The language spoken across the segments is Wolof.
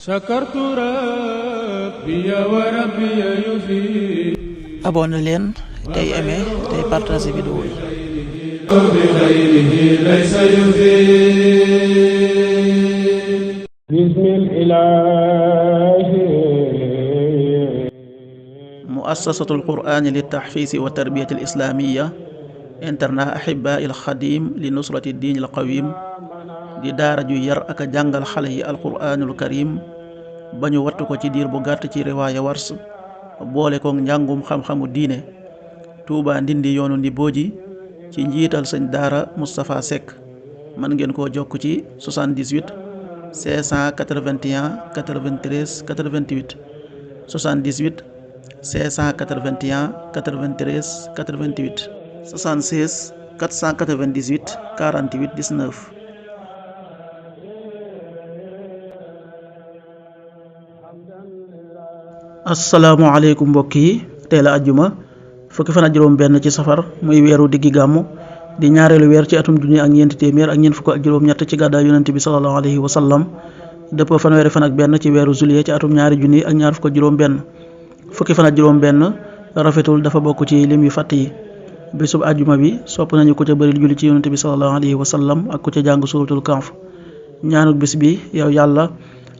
شكرت ربي وربي يفيد. abonné leen tey aimé tey partagé vidéo yi. بخيره ليس يفيد. بسم الإله. muassasatul qur'ani li tahfiisi wa tarbiyati al islamiyya internat ahibaa il xadim li nusrati diin al qawim di daara ju yar ak a jàngal xale yi alquraanul karim ba ñu wattu ko ci diir bu gàtt ci riwaaya wars boole kook njàngum xam-xamu diine. Touba Ndindi yoonu Ndibooji ci njiital sëñ daara Moustapha Seck. mën ngeen koo jokk ci 78 581 93 88 78 581 93 88 76 498 48 19. asalaamaaleykum mbokk yi, tey la ajjuma fukki fan ak juróom benn ci safar muy weeru diggi gàmmu di ñaareelu weer ci atum junni ak ñeenti téeméer ak ñeent fukk ak juróom ñett ci gàddaay yonent bi sallallahu alayhi wa sallam dëppoo fanweeri fan ak benn ci weeru juillet ci atum ñaari junni ak ñaar fukk ak juróom benn. fukki fan ak juróom benn rafetul dafa bokk ci lim yu fàtt yi. bésub ajjuma bi sopp nañu ku ca bëri julli ci yonent bi sallallahu alayhi wa sallam ak ku ca jàng suratul kahf. ñaanuk bis bi yow yàlla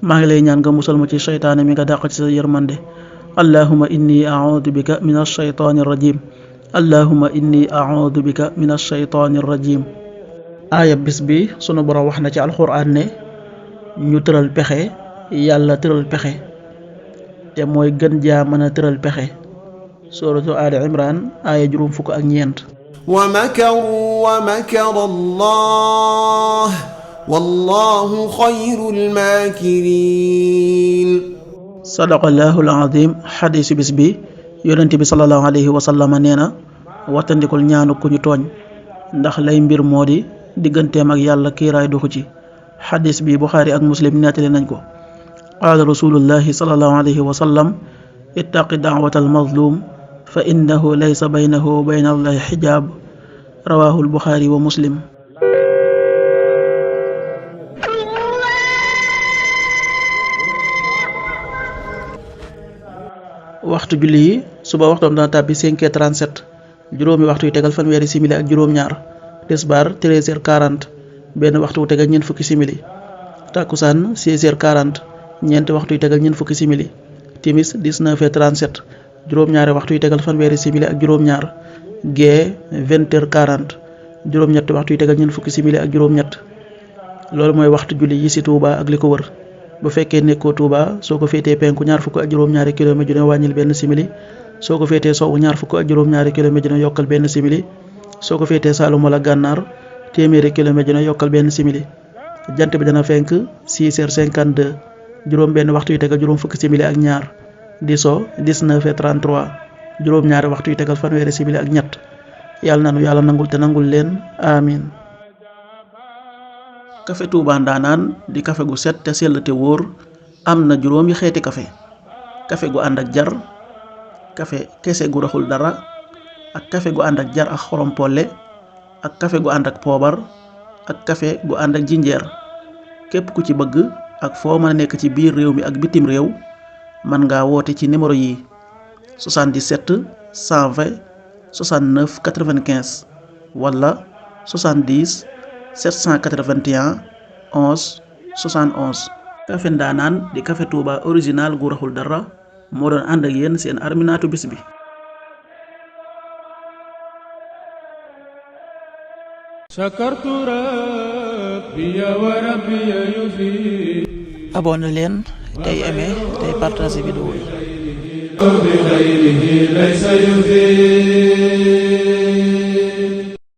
maa ngi lay ñaan nga musal ma ci seytaane mi nga dàq ci sa yërmande. allahumma inni a'udhu bika min ash-shaytaani rajim. allahumma inni a'udhu bika min ash-shaytaani rajim. aaya bis bi sunu borom wax na ci alxuraan ne ñu tëral pexe yàlla tëral pexe te mooy gën jaa mën a tëral pexe. suratu Ali Imran aaya juróom fukk ak ñeent. wa makaru wa makara Allah wallahu xayrul maakirin. sadaqallahul azim. xadiisu bis bi yonent bi sallallahu alayhi wa sallam nee na wattandikul ñaanu ku ñu tooñ ndax lay mbir moo di digganteem ak yàlla kiiraay doxu ci. xadiis bi Buxaari ak Muslim nettali nañ ko. qaala rasulullahi sallallahu alayhi wa sallam ittaqi da'watal mazlum fa innahu laysa baynahu wa bayna allahi xijaab. rawaahul Buxaari wa Muslim. waxtu julli yi suba waxtoom dana tàbbi 5h37 juróomi waxtu yu tegal fanweeri simili ak juróom-ñaar. tisbaar 13h40 benn waxtu wu tegal ñeent fukki simili. takkusaan 16h40 ñeenti waxtu yu tegal ñeent fukki simili. timis 19h37 juróom-ñaari waxtu yu tegal fanweeri simili ak juróom-ñaar. gee 20h40 juróom-ñetti waxtu yu tegal ñeent fukki simili ak juróom-ñett. loolu mooy waxtu julli yi ci Touba ak li ko wër. bu fekkee nekkoo Touba soo ko féetee penku ñaar fukk ak juróom-ñaari kilomètre dina wàññil benn simili. soo ko féetee sowwu ñaar fukk ak juróom-ñaari kilomètre dina yokkal benn simili. soo ko féetee Saalum wala Gànnaar téeméeri kilomètre dina yokkal benn simili. jant bi dana fenk 6h52 juróom benn waxtu yu tegal juróom fukki simili ak ñaar. di so 19h33 juróom-ñaari waxtu yu tegal fanweeri simili ak ñett. yàlla nanu yàlla nangul te nangul leen amin. kafe Touba Ndaanaan di kafe gu set te sell te wóor. am na juróomi xeeti kafe. kafe gu ànd ak jar. kafe kese gu raxul dara. ak kafe gu ànd ak jar ak xorom polle. ak kafe gu ànd ak poobar. ak kafe gu ànd ak jinjeer. képp ku ci bëgg ak foo mën a nekk ci biir réew mi ak bitim réew mën ngaa woote ci numéro yi 77 120 69 95 wala 70 781 11 71. kafe Ndaanaan di kafe Touba original gu raxul dara moo doon ànd ak yéen seen arminaatu bis bi. شكرت ربي وربي يفيد. abonné leen tey aimé tey partagé vidéo yi. بخيره ليس يفيد.